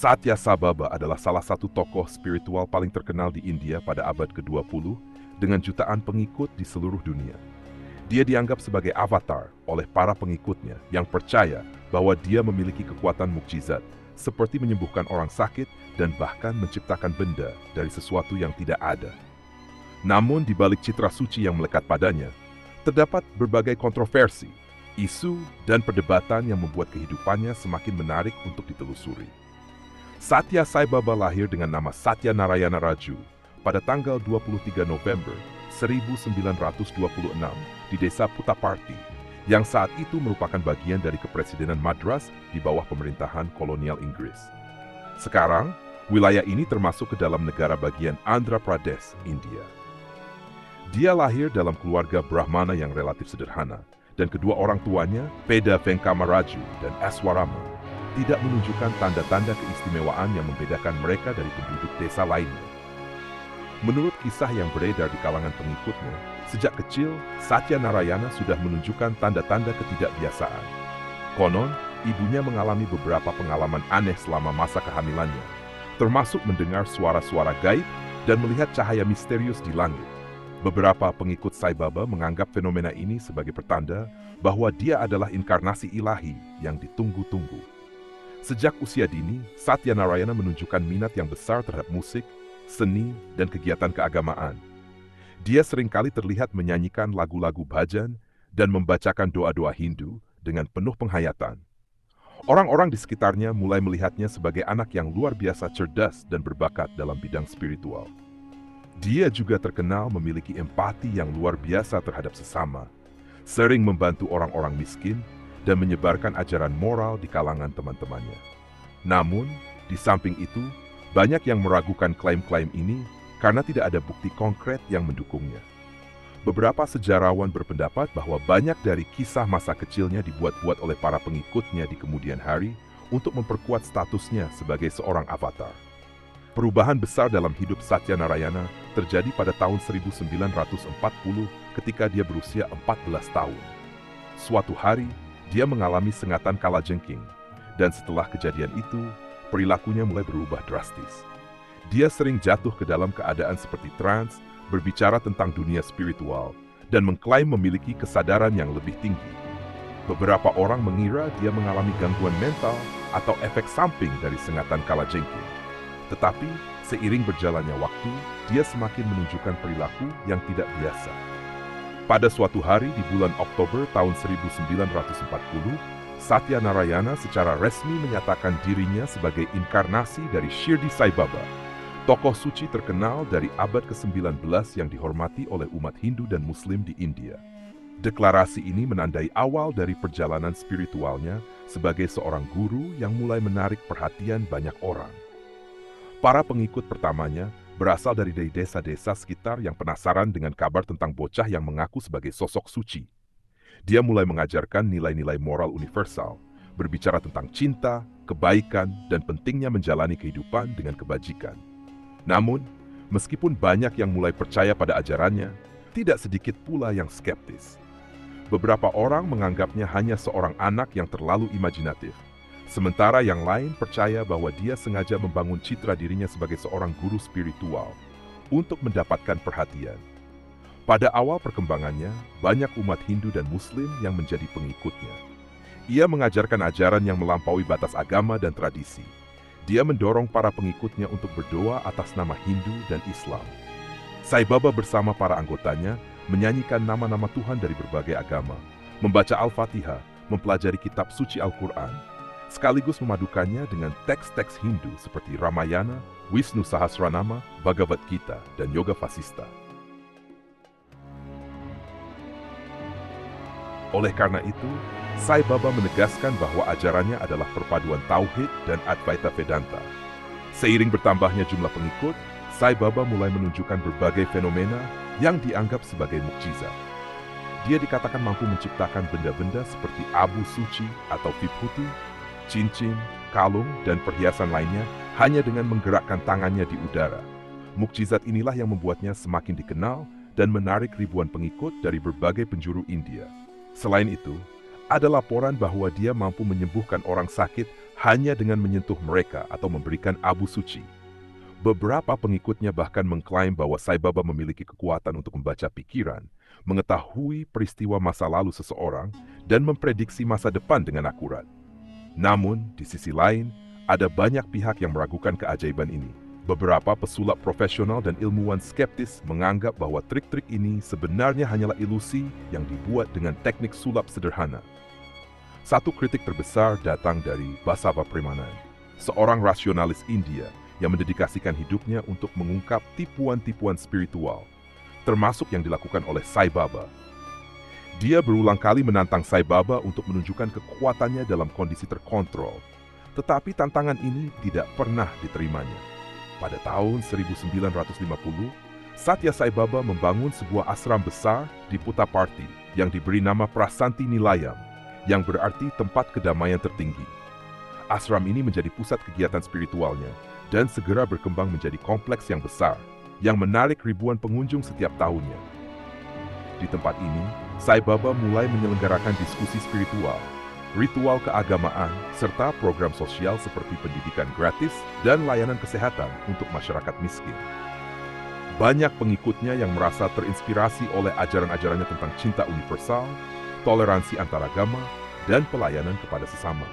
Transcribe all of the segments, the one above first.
Satya Sai Baba adalah salah satu tokoh spiritual paling terkenal di India pada abad ke-20 dengan jutaan pengikut di seluruh dunia. Dia dianggap sebagai avatar oleh para pengikutnya yang percaya bahwa dia memiliki kekuatan mukjizat, seperti menyembuhkan orang sakit dan bahkan menciptakan benda dari sesuatu yang tidak ada. Namun di balik citra suci yang melekat padanya, terdapat berbagai kontroversi, isu, dan perdebatan yang membuat kehidupannya semakin menarik untuk ditelusuri. Satya Sai Baba lahir dengan nama Satya Narayana Raju pada tanggal 23 November 1926 di desa Puttaparthi, yang saat itu merupakan bagian dari Kepresidenan Madras di bawah pemerintahan kolonial Inggris. Sekarang, wilayah ini termasuk ke dalam negara bagian Andhra Pradesh, India. Dia lahir dalam keluarga Brahmana yang relatif sederhana, dan kedua orang tuanya, Peda Venkama Raju dan Aswarama, tidak menunjukkan tanda-tanda keistimewaan yang membedakan mereka dari penduduk desa lainnya. Menurut kisah yang beredar di kalangan pengikutnya, sejak kecil, Satya Narayana sudah menunjukkan tanda-tanda ketidakbiasaan. Konon, ibunya mengalami beberapa pengalaman aneh selama masa kehamilannya, termasuk mendengar suara-suara gaib dan melihat cahaya misterius di langit. Beberapa pengikut Sai Baba menganggap fenomena ini sebagai pertanda bahwa dia adalah inkarnasi ilahi yang ditunggu-tunggu. Sejak usia dini, Satya Narayana menunjukkan minat yang besar terhadap musik, seni, dan kegiatan keagamaan. Dia seringkali terlihat menyanyikan lagu-lagu bhajan dan membacakan doa-doa Hindu dengan penuh penghayatan. Orang-orang di sekitarnya mulai melihatnya sebagai anak yang luar biasa cerdas dan berbakat dalam bidang spiritual. Dia juga terkenal memiliki empati yang luar biasa terhadap sesama, sering membantu orang-orang miskin, dan menyebarkan ajaran moral di kalangan teman-temannya. Namun, di samping itu, banyak yang meragukan klaim-klaim ini karena tidak ada bukti konkret yang mendukungnya. Beberapa sejarawan berpendapat bahwa banyak dari kisah masa kecilnya dibuat-buat oleh para pengikutnya di kemudian hari untuk memperkuat statusnya sebagai seorang avatar. Perubahan besar dalam hidup Satya Narayana terjadi pada tahun 1940 ketika dia berusia 14 tahun. Suatu hari, dia mengalami sengatan kalajengking, dan setelah kejadian itu, perilakunya mulai berubah drastis. Dia sering jatuh ke dalam keadaan seperti trans, berbicara tentang dunia spiritual, dan mengklaim memiliki kesadaran yang lebih tinggi. Beberapa orang mengira dia mengalami gangguan mental atau efek samping dari sengatan kalajengking. Tetapi, seiring berjalannya waktu, dia semakin menunjukkan perilaku yang tidak biasa. Pada suatu hari di bulan Oktober tahun 1940, Satya Narayana secara resmi menyatakan dirinya sebagai inkarnasi dari Shirdi Sai Baba, tokoh suci terkenal dari abad ke-19 yang dihormati oleh umat Hindu dan Muslim di India. Deklarasi ini menandai awal dari perjalanan spiritualnya sebagai seorang guru yang mulai menarik perhatian banyak orang. Para pengikut pertamanya berasal dari desa-desa sekitar yang penasaran dengan kabar tentang bocah yang mengaku sebagai sosok suci. Dia mulai mengajarkan nilai-nilai moral universal, berbicara tentang cinta, kebaikan, dan pentingnya menjalani kehidupan dengan kebajikan. Namun, meskipun banyak yang mulai percaya pada ajarannya, tidak sedikit pula yang skeptis. Beberapa orang menganggapnya hanya seorang anak yang terlalu imajinatif, sementara yang lain percaya bahwa dia sengaja membangun citra dirinya sebagai seorang guru spiritual untuk mendapatkan perhatian. Pada awal perkembangannya, banyak umat Hindu dan Muslim yang menjadi pengikutnya. Ia mengajarkan ajaran yang melampaui batas agama dan tradisi. Dia mendorong para pengikutnya untuk berdoa atas nama Hindu dan Islam. Sai Baba bersama para anggotanya menyanyikan nama-nama Tuhan dari berbagai agama, membaca Al-Fatihah, mempelajari kitab suci Al-Quran, sekaligus memadukannya dengan teks-teks Hindu seperti Ramayana, Wisnu Sahasranama, Bhagavad Gita, dan Yoga Vasista. Oleh karena itu, Sai Baba menegaskan bahwa ajarannya adalah perpaduan Tauhid dan Advaita Vedanta. Seiring bertambahnya jumlah pengikut, Sai Baba mulai menunjukkan berbagai fenomena yang dianggap sebagai mukjizat. Dia dikatakan mampu menciptakan benda-benda seperti abu suci atau vibhuti, cincin, kalung, dan perhiasan lainnya hanya dengan menggerakkan tangannya di udara. Mukjizat inilah yang membuatnya semakin dikenal dan menarik ribuan pengikut dari berbagai penjuru India. Selain itu, ada laporan bahwa dia mampu menyembuhkan orang sakit hanya dengan menyentuh mereka atau memberikan abu suci. Beberapa pengikutnya bahkan mengklaim bahwa Sai Baba memiliki kekuatan untuk membaca pikiran, mengetahui peristiwa masa lalu seseorang, dan memprediksi masa depan dengan akurat. Namun, di sisi lain, ada banyak pihak yang meragukan keajaiban ini. Beberapa pesulap profesional dan ilmuwan skeptis menganggap bahwa trik-trik ini sebenarnya hanyalah ilusi yang dibuat dengan teknik sulap sederhana. Satu kritik terbesar datang dari Basava Premanand, seorang rasionalis India yang mendedikasikan hidupnya untuk mengungkap tipuan-tipuan spiritual, termasuk yang dilakukan oleh Sai Baba. Dia berulang kali menantang Sai Baba untuk menunjukkan kekuatannya dalam kondisi terkontrol, tetapi tantangan ini tidak pernah diterimanya. Pada tahun 1950, Satya Sai Baba membangun sebuah ashram besar di Puttaparthi yang diberi nama Prasanti Nilayam, yang berarti tempat kedamaian tertinggi. Ashram ini menjadi pusat kegiatan spiritualnya dan segera berkembang menjadi kompleks yang besar yang menarik ribuan pengunjung setiap tahunnya. Di tempat ini, Sai Baba mulai menyelenggarakan diskusi spiritual, ritual keagamaan, serta program sosial seperti pendidikan gratis dan layanan kesehatan untuk masyarakat miskin. Banyak pengikutnya yang merasa terinspirasi oleh ajaran-ajarannya tentang cinta universal, toleransi antaragama, dan pelayanan kepada sesama.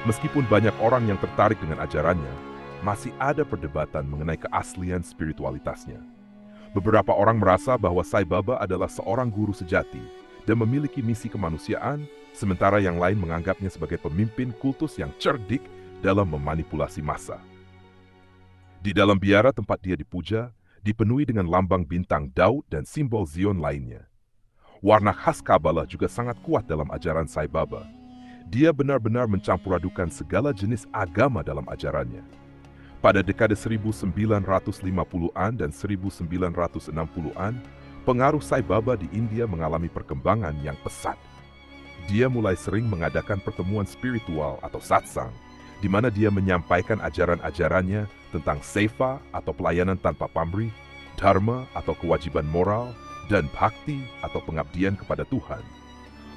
Meskipun banyak orang yang tertarik dengan ajarannya, masih ada perdebatan mengenai keaslian spiritualitasnya. Beberapa orang merasa bahwa Sai Baba adalah seorang guru sejati dan memiliki misi kemanusiaan, sementara yang lain menganggapnya sebagai pemimpin kultus yang cerdik dalam memanipulasi massa. Di dalam biara tempat dia dipuja, dipenuhi dengan lambang bintang Daud dan simbol Zion lainnya. Warna khas Kabbalah juga sangat kuat dalam ajaran Sai Baba. Dia benar-benar mencampuradukan segala jenis agama dalam ajarannya. Pada dekade 1950-an dan 1960-an, pengaruh Sai Baba di India mengalami perkembangan yang pesat. Dia mulai sering mengadakan pertemuan spiritual atau satsang, di mana dia menyampaikan ajaran-ajarannya tentang seva atau pelayanan tanpa pamrih, dharma atau kewajiban moral, dan bhakti atau pengabdian kepada Tuhan.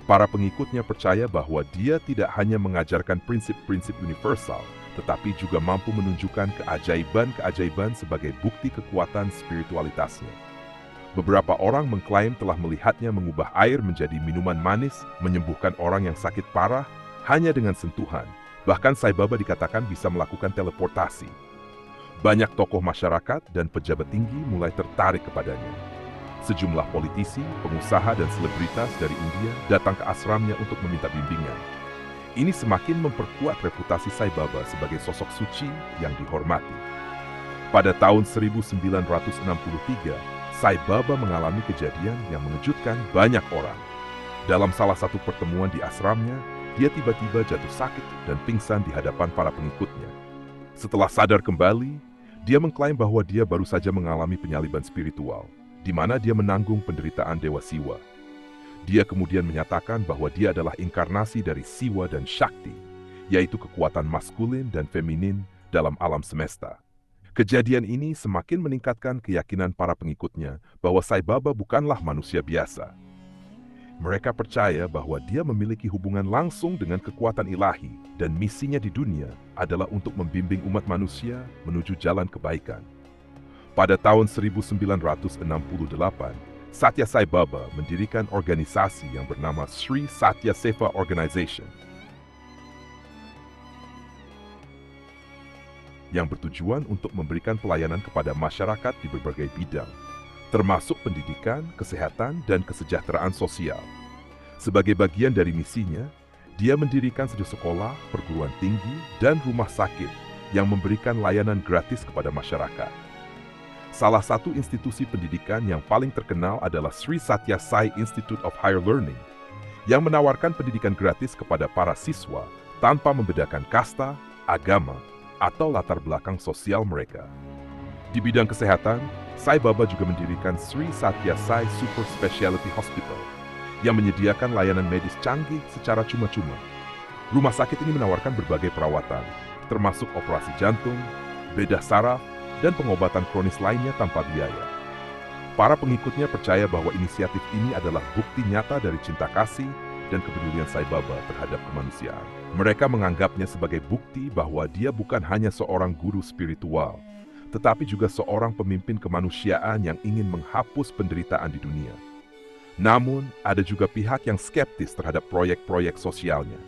Para pengikutnya percaya bahwa dia tidak hanya mengajarkan prinsip-prinsip universal, tetapi juga mampu menunjukkan keajaiban-keajaiban sebagai bukti kekuatan spiritualitasnya. Beberapa orang mengklaim telah melihatnya mengubah air menjadi minuman manis, menyembuhkan orang yang sakit parah hanya dengan sentuhan. Bahkan Sai Baba dikatakan bisa melakukan teleportasi. Banyak tokoh masyarakat dan pejabat tinggi mulai tertarik kepadanya. Sejumlah politisi, pengusaha, dan selebritas dari India datang ke ashramnya untuk meminta bimbingan. Ini semakin memperkuat reputasi Sai Baba sebagai sosok suci yang dihormati. Pada tahun 1963, Sai Baba mengalami kejadian yang mengejutkan banyak orang. Dalam salah satu pertemuan di ashramnya, dia tiba-tiba jatuh sakit dan pingsan di hadapan para pengikutnya. Setelah sadar kembali, dia mengklaim bahwa dia baru saja mengalami penyaliban spiritual, di mana dia menanggung penderitaan Dewa Siwa. Dia kemudian menyatakan bahwa dia adalah inkarnasi dari Siwa dan Shakti, yaitu kekuatan maskulin dan feminin dalam alam semesta. Kejadian ini semakin meningkatkan keyakinan para pengikutnya bahwa Sai Baba bukanlah manusia biasa. Mereka percaya bahwa dia memiliki hubungan langsung dengan kekuatan ilahi dan misinya di dunia adalah untuk membimbing umat manusia menuju jalan kebaikan. Pada tahun 1968, Satya Sai Baba mendirikan organisasi yang bernama Sri Satya Seva Organization, yang bertujuan untuk memberikan pelayanan kepada masyarakat di berbagai bidang, termasuk pendidikan, kesehatan, dan kesejahteraan sosial. Sebagai bagian dari misinya, dia mendirikan sejumlah sekolah, perguruan tinggi, dan rumah sakit yang memberikan layanan gratis kepada masyarakat. Salah satu institusi pendidikan yang paling terkenal adalah Sri Satya Sai Institute of Higher Learning, yang menawarkan pendidikan gratis kepada para siswa tanpa membedakan kasta, agama, atau latar belakang sosial mereka. Di bidang kesehatan, Sai Baba juga mendirikan Sri Satya Sai Super Specialty Hospital yang menyediakan layanan medis canggih secara cuma-cuma. Rumah sakit ini menawarkan berbagai perawatan, termasuk operasi jantung, bedah saraf, dan pengobatan kronis lainnya tanpa biaya. Para pengikutnya percaya bahwa inisiatif ini adalah bukti nyata dari cinta kasih dan kepedulian Sai Baba terhadap kemanusiaan. Mereka menganggapnya sebagai bukti bahwa dia bukan hanya seorang guru spiritual, tetapi juga seorang pemimpin kemanusiaan yang ingin menghapus penderitaan di dunia. Namun, ada juga pihak yang skeptis terhadap proyek-proyek sosialnya.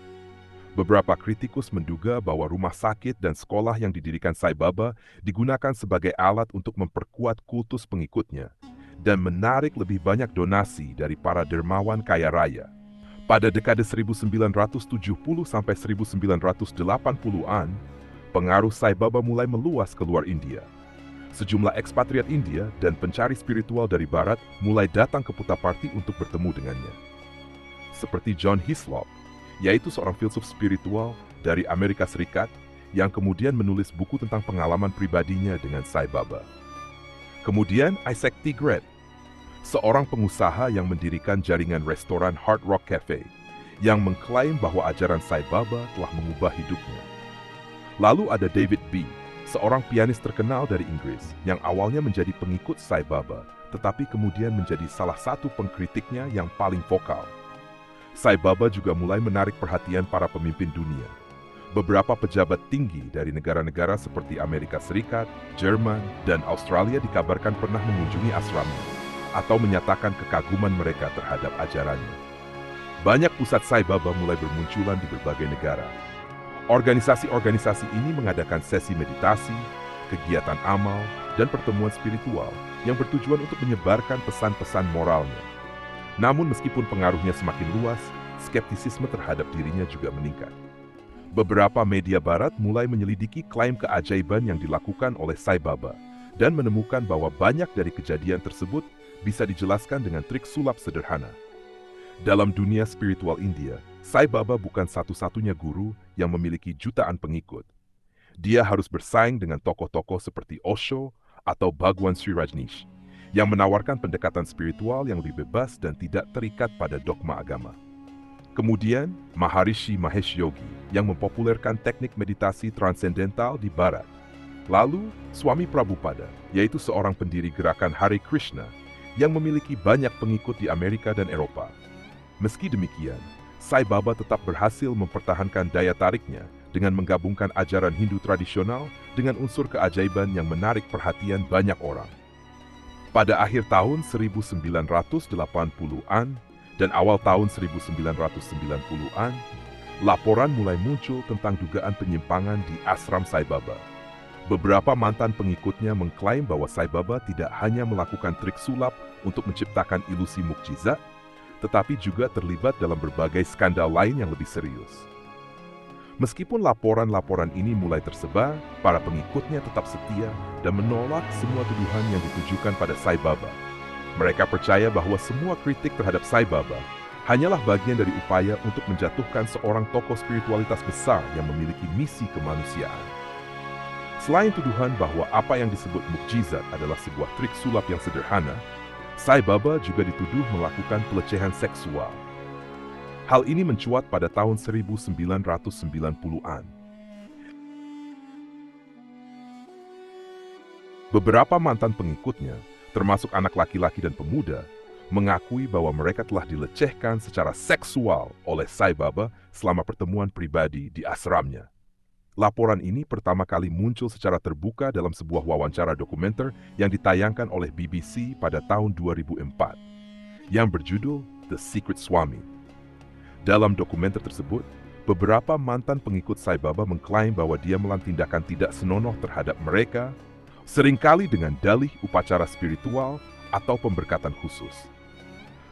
Beberapa kritikus menduga bahwa rumah sakit dan sekolah yang didirikan Sai Baba digunakan sebagai alat untuk memperkuat kultus pengikutnya dan menarik lebih banyak donasi dari para dermawan kaya raya. Pada dekade 1970 sampai 1980-an, pengaruh Sai Baba mulai meluas ke luar India. Sejumlah ekspatriat India dan pencari spiritual dari barat mulai datang ke Puttaparthi untuk bertemu dengannya. Seperti John Hislop, yaitu seorang filsuf spiritual dari Amerika Serikat yang kemudian menulis buku tentang pengalaman pribadinya dengan Sai Baba. Kemudian Isaac Tigret, seorang pengusaha yang mendirikan jaringan restoran Hard Rock Cafe yang mengklaim bahwa ajaran Sai Baba telah mengubah hidupnya. Lalu ada David B., seorang pianis terkenal dari Inggris yang awalnya menjadi pengikut Sai Baba, tetapi kemudian menjadi salah satu pengkritiknya yang paling vokal. Sai Baba juga mulai menarik perhatian para pemimpin dunia. Beberapa pejabat tinggi dari negara-negara seperti Amerika Serikat, Jerman, dan Australia dikabarkan pernah mengunjungi asramnya atau menyatakan kekaguman mereka terhadap ajarannya. Banyak pusat Sai Baba mulai bermunculan di berbagai negara. Organisasi-organisasi ini mengadakan sesi meditasi, kegiatan amal, dan pertemuan spiritual yang bertujuan untuk menyebarkan pesan-pesan moralnya. Namun meskipun pengaruhnya semakin luas, skeptisisme terhadap dirinya juga meningkat. Beberapa media barat mulai menyelidiki klaim keajaiban yang dilakukan oleh Sai Baba dan menemukan bahwa banyak dari kejadian tersebut bisa dijelaskan dengan trik sulap sederhana. Dalam dunia spiritual India, Sai Baba bukan satu-satunya guru yang memiliki jutaan pengikut. Dia harus bersaing dengan tokoh-tokoh seperti Osho atau Bhagwan Sri Rajneesh, yang menawarkan pendekatan spiritual yang lebih bebas dan tidak terikat pada dogma agama. Kemudian, Maharishi Mahesh Yogi yang mempopulerkan teknik meditasi transendental di barat. Lalu, Swami Prabhupada, yaitu seorang pendiri gerakan Hare Krishna yang memiliki banyak pengikut di Amerika dan Eropa. Meski demikian, Sai Baba tetap berhasil mempertahankan daya tariknya dengan menggabungkan ajaran Hindu tradisional dengan unsur keajaiban yang menarik perhatian banyak orang. Pada akhir tahun 1980-an dan awal tahun 1990-an, laporan mulai muncul tentang dugaan penyimpangan di ashram Sai Baba. Beberapa mantan pengikutnya mengklaim bahwa Sai Baba tidak hanya melakukan trik sulap untuk menciptakan ilusi mukjizat, tetapi juga terlibat dalam berbagai skandal lain yang lebih serius. Meskipun laporan-laporan ini mulai tersebar, para pengikutnya tetap setia dan menolak semua tuduhan yang ditujukan pada Sai Baba. Mereka percaya bahwa semua kritik terhadap Sai Baba hanyalah bagian dari upaya untuk menjatuhkan seorang tokoh spiritualitas besar yang memiliki misi kemanusiaan. Selain tuduhan bahwa apa yang disebut mukjizat adalah sebuah trik sulap yang sederhana, Sai Baba juga dituduh melakukan pelecehan seksual. Hal ini mencuat pada tahun 1990-an. Beberapa mantan pengikutnya, termasuk anak laki-laki dan pemuda, mengakui bahwa mereka telah dilecehkan secara seksual oleh Sai Baba selama pertemuan pribadi di ashramnya. Laporan ini pertama kali muncul secara terbuka dalam sebuah wawancara dokumenter yang ditayangkan oleh BBC pada tahun 2004, yang berjudul The Secret Swami. Dalam dokumenter tersebut, beberapa mantan pengikut Sai Baba mengklaim bahwa dia melakukan tindakan tidak senonoh terhadap mereka, seringkali dengan dalih upacara spiritual atau pemberkatan khusus.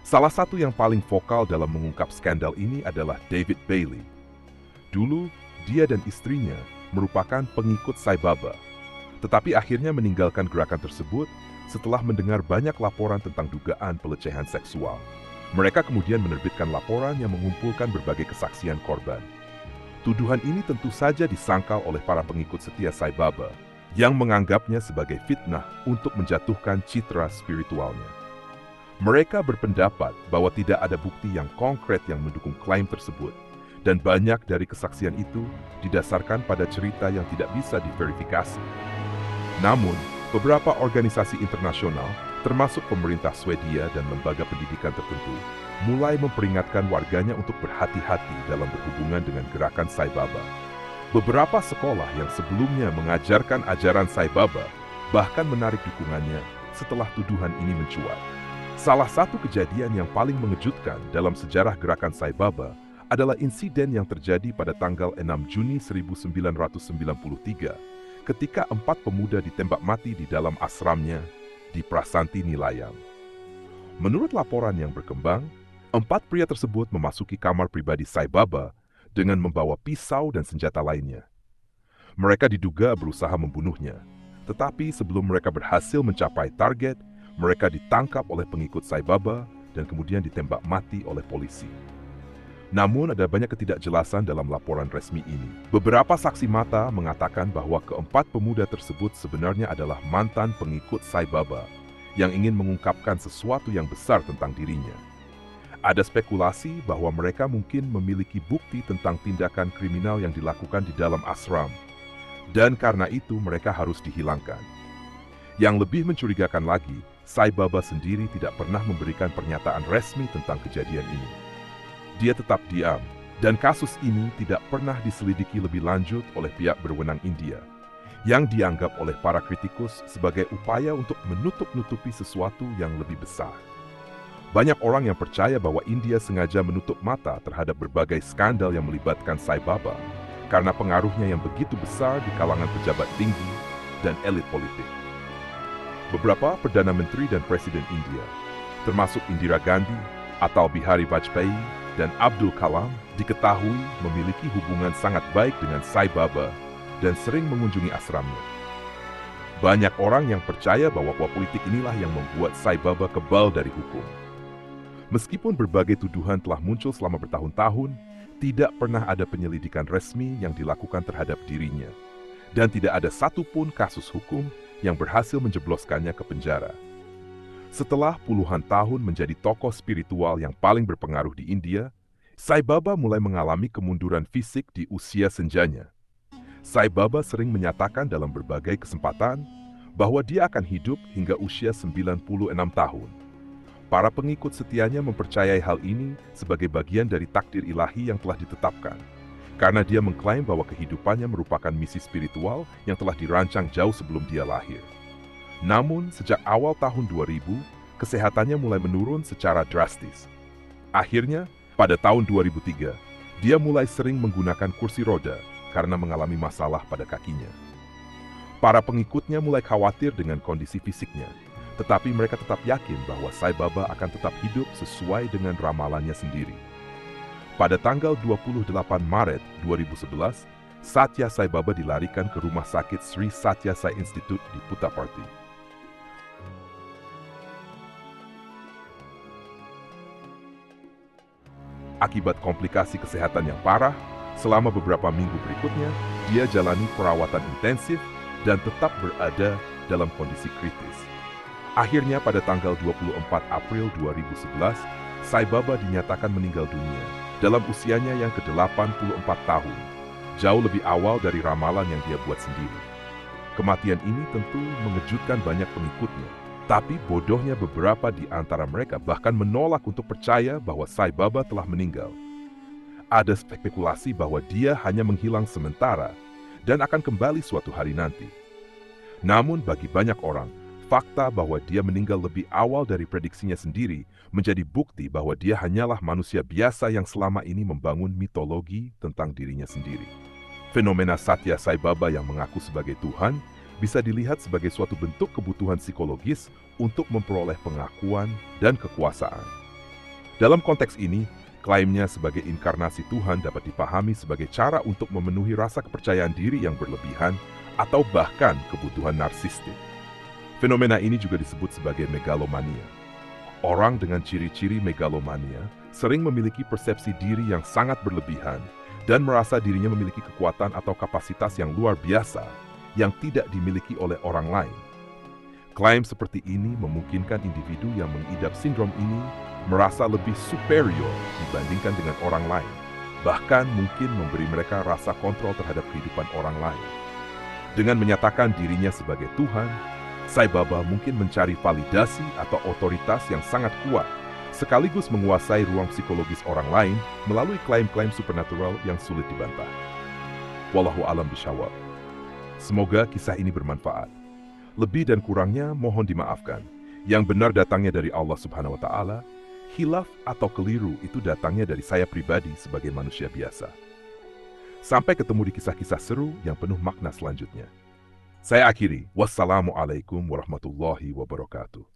Salah satu yang paling vokal dalam mengungkap skandal ini adalah David Bailey. Dulu, dia dan istrinya merupakan pengikut Sai Baba, tetapi akhirnya meninggalkan gerakan tersebut setelah mendengar banyak laporan tentang dugaan pelecehan seksual. Mereka kemudian menerbitkan laporan yang mengumpulkan berbagai kesaksian korban. Tuduhan ini tentu saja disangkal oleh para pengikut setia Sai Baba yang menganggapnya sebagai fitnah untuk menjatuhkan citra spiritualnya. Mereka berpendapat bahwa tidak ada bukti yang konkret yang mendukung klaim tersebut, dan banyak dari kesaksian itu didasarkan pada cerita yang tidak bisa diverifikasi. Namun, beberapa organisasi internasional termasuk pemerintah Swedia dan lembaga pendidikan tertentu, mulai memperingatkan warganya untuk berhati-hati dalam berhubungan dengan gerakan Sai Baba. Beberapa sekolah yang sebelumnya mengajarkan ajaran Sai Baba bahkan menarik dukungannya setelah tuduhan ini mencuat. Salah satu kejadian yang paling mengejutkan dalam sejarah gerakan Sai Baba adalah insiden yang terjadi pada tanggal 6 Juni 1993 ketika 4 pemuda ditembak mati di dalam asramnya di Prasanti Nilayam. Menurut laporan yang berkembang, 4 pria tersebut memasuki kamar pribadi Sai Baba dengan membawa pisau dan senjata lainnya. Mereka diduga berusaha membunuhnya, tetapi sebelum mereka berhasil mencapai target, mereka ditangkap oleh pengikut Sai Baba dan kemudian ditembak mati oleh polisi. Namun ada banyak ketidakjelasan dalam laporan resmi ini. Beberapa saksi mata mengatakan bahwa keempat pemuda tersebut sebenarnya adalah mantan pengikut Sai Baba yang ingin mengungkapkan sesuatu yang besar tentang dirinya. Ada spekulasi bahwa mereka mungkin memiliki bukti tentang tindakan kriminal yang dilakukan di dalam ashram, dan karena itu mereka harus dihilangkan. Yang lebih mencurigakan lagi, Sai Baba sendiri tidak pernah memberikan pernyataan resmi tentang kejadian ini. Dia tetap diam, dan kasus ini tidak pernah diselidiki lebih lanjut oleh pihak berwenang India, yang dianggap oleh para kritikus sebagai upaya untuk menutup-nutupi sesuatu yang lebih besar. Banyak orang yang percaya bahwa India sengaja menutup mata terhadap berbagai skandal yang melibatkan Sai Baba, karena pengaruhnya yang begitu besar di kalangan pejabat tinggi dan elit politik. Beberapa Perdana Menteri dan Presiden India, termasuk Indira Gandhi, Atal Bihari Vajpayee, dan Abdul Kalam, diketahui memiliki hubungan sangat baik dengan Sai Baba dan sering mengunjungi asramnya. Banyak orang yang percaya bahwa politik inilah yang membuat Sai Baba kebal dari hukum. Meskipun berbagai tuduhan telah muncul selama bertahun-tahun, tidak pernah ada penyelidikan resmi yang dilakukan terhadap dirinya, dan tidak ada satupun kasus hukum yang berhasil menjebloskannya ke penjara. Setelah puluhan tahun menjadi tokoh spiritual yang paling berpengaruh di India, Sai Baba mulai mengalami kemunduran fisik di usia senjanya. Sai Baba sering menyatakan dalam berbagai kesempatan bahwa dia akan hidup hingga usia 96 tahun. Para pengikut setianya mempercayai hal ini sebagai bagian dari takdir ilahi yang telah ditetapkan, karena dia mengklaim bahwa kehidupannya merupakan misi spiritual yang telah dirancang jauh sebelum dia lahir. Namun, sejak awal tahun 2000, kesehatannya mulai menurun secara drastis. Akhirnya, pada tahun 2003, dia mulai sering menggunakan kursi roda karena mengalami masalah pada kakinya. Para pengikutnya mulai khawatir dengan kondisi fisiknya, tetapi mereka tetap yakin bahwa Sai Baba akan tetap hidup sesuai dengan ramalannya sendiri. Pada tanggal 28 Maret 2011, Satya Sai Baba dilarikan ke rumah sakit Sri Satya Sai Institute di Puttaparthi. Akibat komplikasi kesehatan yang parah, selama beberapa minggu berikutnya, dia jalani perawatan intensif dan tetap berada dalam kondisi kritis. Akhirnya pada tanggal 24 April 2011, Sai Baba dinyatakan meninggal dunia dalam usianya yang ke-84 tahun, jauh lebih awal dari ramalan yang dia buat sendiri. Kematian ini tentu mengejutkan banyak pengikutnya, tapi bodohnya beberapa di antara mereka bahkan menolak untuk percaya bahwa Sai Baba telah meninggal. Ada spekulasi bahwa dia hanya menghilang sementara dan akan kembali suatu hari nanti. Namun bagi banyak orang, fakta bahwa dia meninggal lebih awal dari prediksinya sendiri menjadi bukti bahwa dia hanyalah manusia biasa yang selama ini membangun mitologi tentang dirinya sendiri. Fenomena Satya Sai Baba yang mengaku sebagai Tuhan bisa dilihat sebagai suatu bentuk kebutuhan psikologis untuk memperoleh pengakuan dan kekuasaan. Dalam konteks ini, klaimnya sebagai inkarnasi Tuhan dapat dipahami sebagai cara untuk memenuhi rasa kepercayaan diri yang berlebihan atau bahkan kebutuhan narsistik. Fenomena ini juga disebut sebagai megalomania. Orang dengan ciri-ciri megalomania sering memiliki persepsi diri yang sangat berlebihan dan merasa dirinya memiliki kekuatan atau kapasitas yang luar biasa yang tidak dimiliki oleh orang lain. Klaim seperti ini memungkinkan individu yang mengidap sindrom ini merasa lebih superior dibandingkan dengan orang lain, bahkan mungkin memberi mereka rasa kontrol terhadap kehidupan orang lain. Dengan menyatakan dirinya sebagai Tuhan, Sai Baba mungkin mencari validasi atau otoritas yang sangat kuat, sekaligus menguasai ruang psikologis orang lain melalui klaim-klaim supernatural yang sulit dibantah. Wallahu alam bishawab. Semoga kisah ini bermanfaat. Lebih dan kurangnya mohon dimaafkan. Yang benar datangnya dari Allah Subhanahu wa Ta'ala, hilaf atau keliru itu datangnya dari saya pribadi sebagai manusia biasa. Sampai ketemu di kisah-kisah seru yang penuh makna selanjutnya. Saya akhiri. Wassalamualaikum warahmatullahi wabarakatuh.